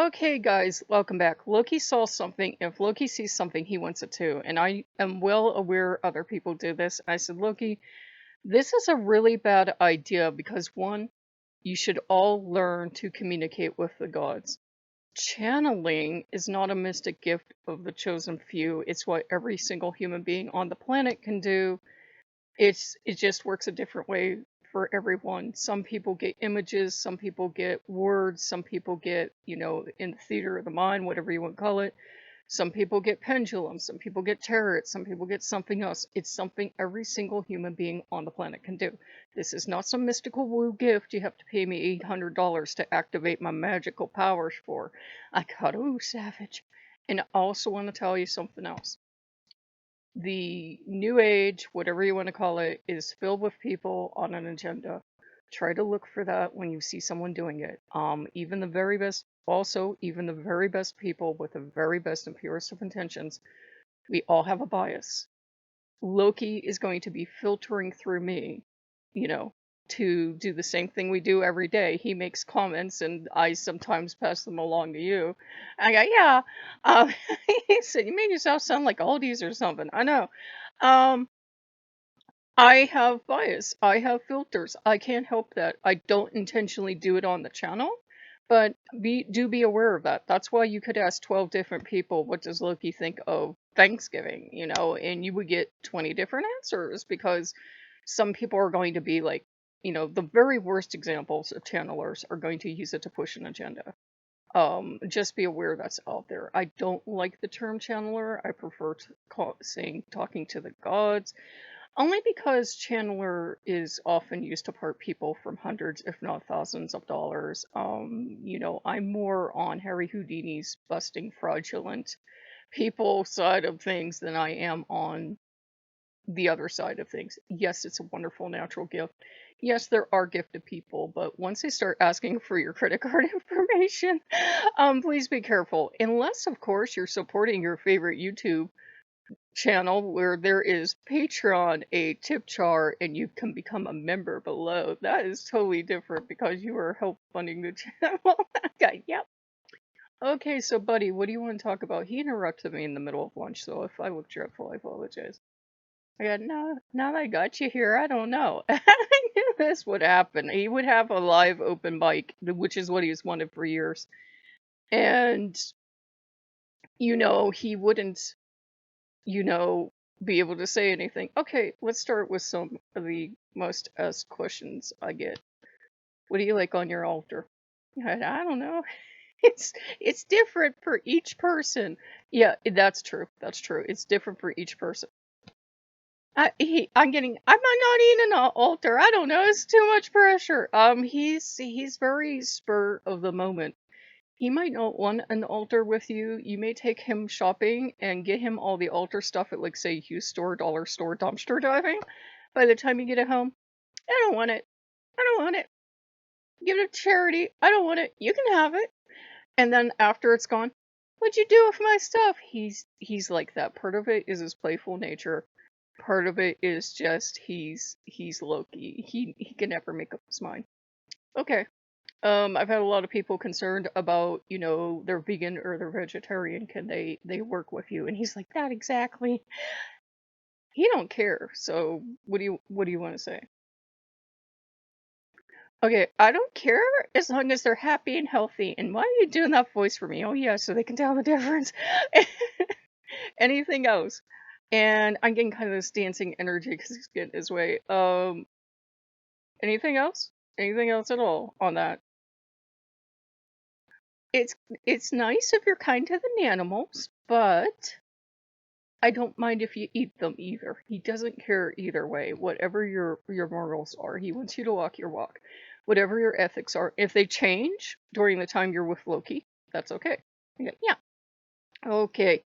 Okay, guys, welcome back. Loki saw something. If Loki sees something, he wants it too. And I am well aware other people do this. I said, Loki, this is a really bad idea because one, you should all learn to communicate with the gods. Channeling is not a mystic gift of the chosen few. It's what every single human being on the planet can do. It just works a different way for everyone. Some people get images, some people get words, some people get, in the theater of the mind, whatever you want to call it. Some people get pendulums, some people get tarot, some people get something else. It's something every single human being on the planet can do. This is not some mystical woo gift you have to pay me $800 to activate my magical powers for. I got ooh savage. And I also want to tell you something else. The new age, whatever you want to call it, is filled with people on an agenda. Try to look for that when you see someone doing it. Even the very best, also, even the very best people with the very best and purest of intentions, we all have a bias. Loki is going to be filtering through me, you know, to do the same thing we do every day. He makes comments and I sometimes pass them along to you. I go, yeah. Um, he said, you made yourself sound like oldies or something. I know. Um, I have bias. I have filters. I can't help that. I don't intentionally do it on the channel, but be aware of that. That's why you could ask 12 different people, what does Loki think of Thanksgiving, and you would get 20 different answers because some people are going to be like, the very worst examples of channelers are going to use it to push an agenda. Just be aware that's out there. I don't like the term channeler. I prefer saying talking to the gods. Only because Chandler is often used to part people from hundreds, if not thousands of dollars. I'm more on Harry Houdini's busting fraudulent people side of things than I am on the other side of things. Yes, it's a wonderful natural gift. Yes, there are gifted people, but once they start asking for your credit card information, please be careful. Unless, of course, you're supporting your favorite YouTube channel where there is Patreon, a tip jar, and you can become a member below. That is totally different because you are help funding the channel. Okay, yep. Okay, so buddy, what do you want to talk about? He interrupted me in the middle of lunch, so if I look dreadful, I apologize. I got now that I got you here, I don't know. I knew this would happen. He would have a live open mic, which is what he's wanted for years. And he wouldn't you know, be able to say anything. Okay, let's start with some of the most asked questions I get. What do you like on your altar? I don't know. It's different for each person. Yeah, that's true. That's true. It's different for each person. I'm not eating an altar. I don't know. It's too much pressure. He's very spur of the moment. He might not want an altar with you. You may take him shopping and get him all the altar stuff at, like, say, Hughes store, dollar store, dumpster diving. By the time you get it home, I don't want it. I don't want it. Give it to charity. I don't want it. You can have it. And then after it's gone, what'd you do with my stuff? He's like that. Part of it is his playful nature. Part of it is just he's Loki. He can never make up his mind. Okay. I've had a lot of people concerned about, they're vegan or they're vegetarian. Can they work with you? And he's like, that exactly. He don't care. So what do you want to say? Okay, I don't care as long as they're happy and healthy. And why are you doing that voice for me? Oh yeah, so they can tell the difference. Anything else? And I'm getting kind of this dancing energy because he's getting his way. Anything else? Anything else at all on that? It's it's nice if you're kind to the animals, but I don't mind if you eat them either. He doesn't care either way. Whatever your morals are, he wants you to walk your walk. Whatever your ethics are, if they change during the time you're with Loki, that's okay. Yeah. Okay.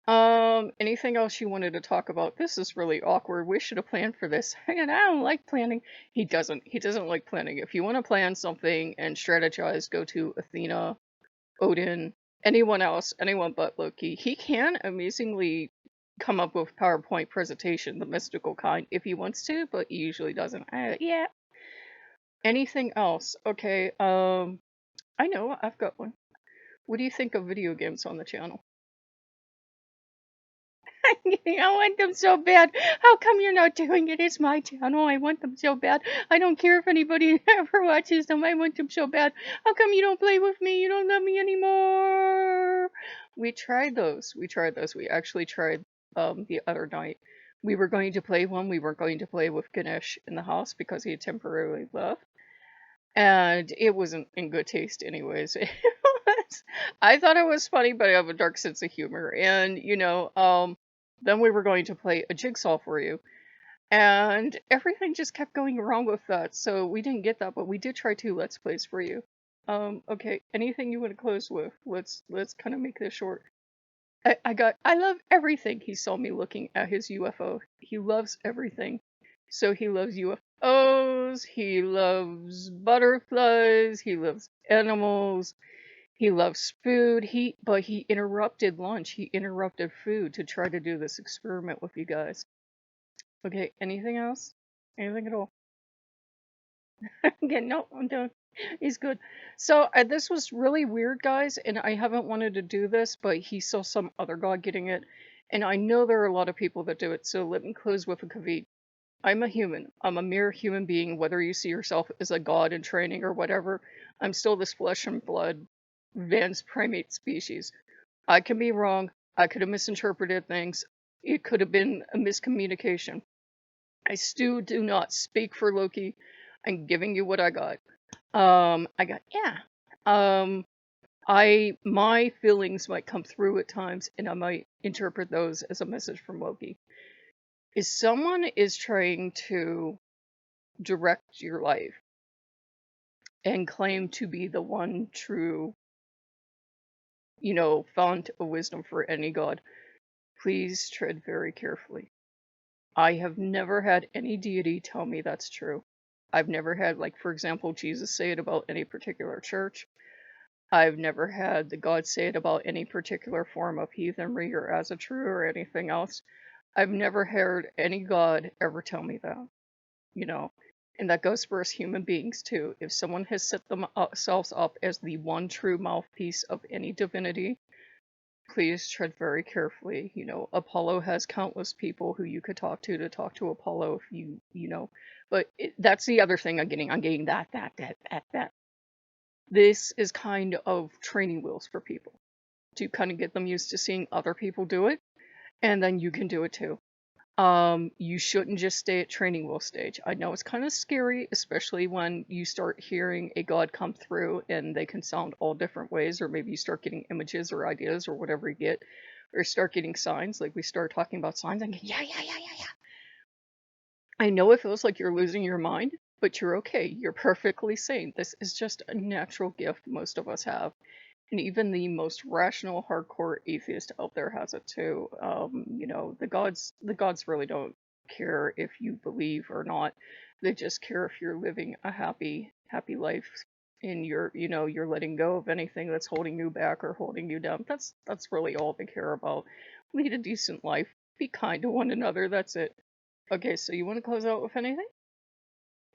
Anything else you wanted to talk about? This is really awkward. We should have planned for this. Again, I don't like planning. He doesn't like planning. If you want to plan something and strategize, go to Athena, Odin, anyone else, anyone but Loki. He can amazingly come up with PowerPoint presentation, the mystical kind, if he wants to, but he usually doesn't. Yeah. Anything else? Okay. I know I've got one. What do you think of video games on the channel? I want them so bad. How come you're not doing it? It's my channel. I want them so bad. I don't care if anybody ever watches them. I want them so bad. How come you don't play with me? You don't love me anymore. We tried those. We tried those. We actually tried the other night. We were going to play one. We weren't going to play with Ganesh in the house because he had temporarily left. And it wasn't in good taste anyways. I thought it was funny, but I have a dark sense of humor. And, then we were going to play a jigsaw for you. And everything just kept going wrong with that. So we didn't get that, but we did try 2 Let's Plays for you. Okay, anything you want to close with? Let's kind of make this short. I love everything. He saw me looking at his UFO. He loves everything. So he loves UFOs, he loves butterflies, he loves animals, he loves food. But he interrupted lunch. He interrupted food to try to do this experiment with you guys. Okay, anything else? Anything at all? Again, no, I'm done. He's good. So this was really weird, guys, and I haven't wanted to do this, but he saw some other god getting it, and I know there are a lot of people that do it. So let me close with a caveat. I'm a human. I'm a mere human being, whether you see yourself as a god in training or whatever. I'm still this flesh and blood, advanced primate species. I can be wrong. I could have misinterpreted things. It could have been a miscommunication. I still do not speak for Loki. I'm giving you what I got. Yeah. Um, my feelings might come through at times, and I might interpret those as a message from Loki. If someone is trying to direct your life and claim to be the one true, fount of wisdom for any god, please tread very carefully. I have never had any deity tell me that's true. I've never had, like, for example, Jesus say it about any particular church. I've never had the gods say it about any particular form of heathenry or as a true or anything else. I've never heard any god ever tell me that, you know. And that goes for us human beings too. If someone has set themselves up as the one true mouthpiece of any divinity, please tread very carefully. Apollo has countless people who you could talk to talk to Apollo if but that's the other thing I'm getting that. This is kind of training wheels for people to kind of get them used to seeing other people do it, and then you can do it too. You shouldn't just stay at training wheel stage. I know it's kind of scary, especially when you start hearing a god come through and they can sound all different ways, or maybe you start getting images or ideas or whatever you get, or start getting signs, like we start talking about signs and yeah. I know it feels like you're losing your mind, but you're okay. You're perfectly sane. This is just a natural gift most of us have. And even the most rational, hardcore atheist out there has it too. The gods really don't care if you believe or not. They just care if you're living a happy life, and you're letting go of anything that's holding you back or holding you down. That's really all they care about. Lead a decent life. Be kind to one another. That's it. Okay, so you want to close out with anything?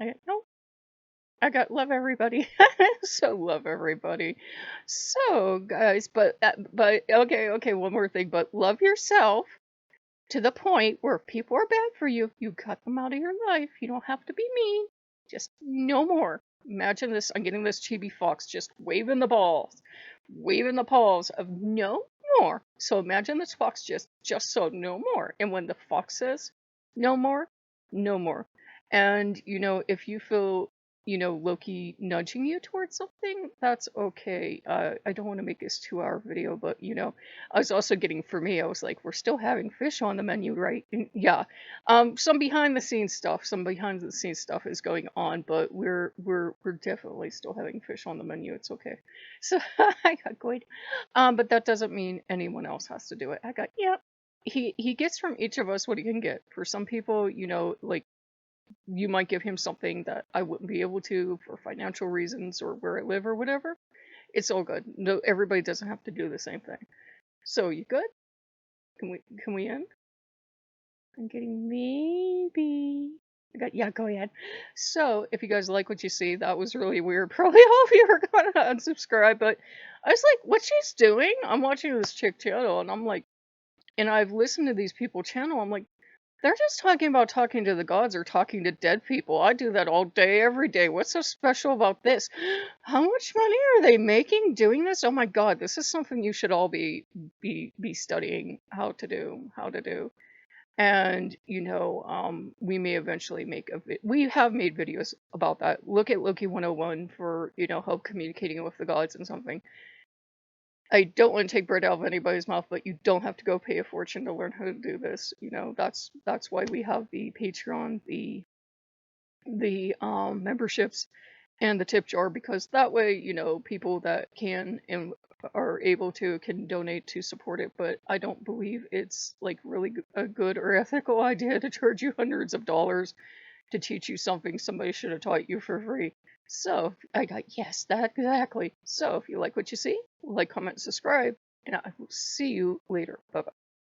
No. I got love everybody. So love everybody. So guys, but okay, one more thing, but love yourself to the point where if people are bad for you, you cut them out of your life. You don't have to be mean. Just no more. Imagine this, I'm getting this chibi fox just waving the paws of no more. So imagine this fox just so no more. And when the fox says no more, no more. And if you feel Loki nudging you towards something, that's okay. I don't want to make this 2-hour video, but I was also getting, for me, I was like, we're still having fish on the menu, right? And yeah. Some behind the scenes stuff is going on, but we're definitely still having fish on the menu. It's okay. So I got good. But that doesn't mean anyone else has to do it. I got, yeah. He gets from each of us what he can get. For some people, like, you might give him something that I wouldn't be able to for financial reasons or where I live or whatever. It's all good. No, everybody doesn't have to do the same thing. So you good? Can we end? I'm getting maybe. Yeah, go ahead. So if you guys like what you see, that was really weird. Probably all of you are gonna unsubscribe, but I was like, what she's doing? I'm watching this chick channel, and I'm like, and I've listened to these people channel. I'm like, they're just talking about talking to the gods or talking to dead people. I do that all day, every day. What's so special about this? How much money are they making doing this? Oh my God, this is something you should all be studying how to do, And we may eventually make we have made videos about that. Look at Loki 101 for, help communicating with the gods and something. I don't want to take bread out of anybody's mouth, but you don't have to go pay a fortune to learn how to do this. That's why we have the Patreon, the memberships, and the tip jar, because that way, people that can and are able to can donate to support it. But I don't believe it's like really a good or ethical idea to charge you hundreds of dollars to teach you something somebody should have taught you for free. So I got, yes, that exactly. So if you like what you see, like, comment, subscribe, and I will see you later. Bye bye.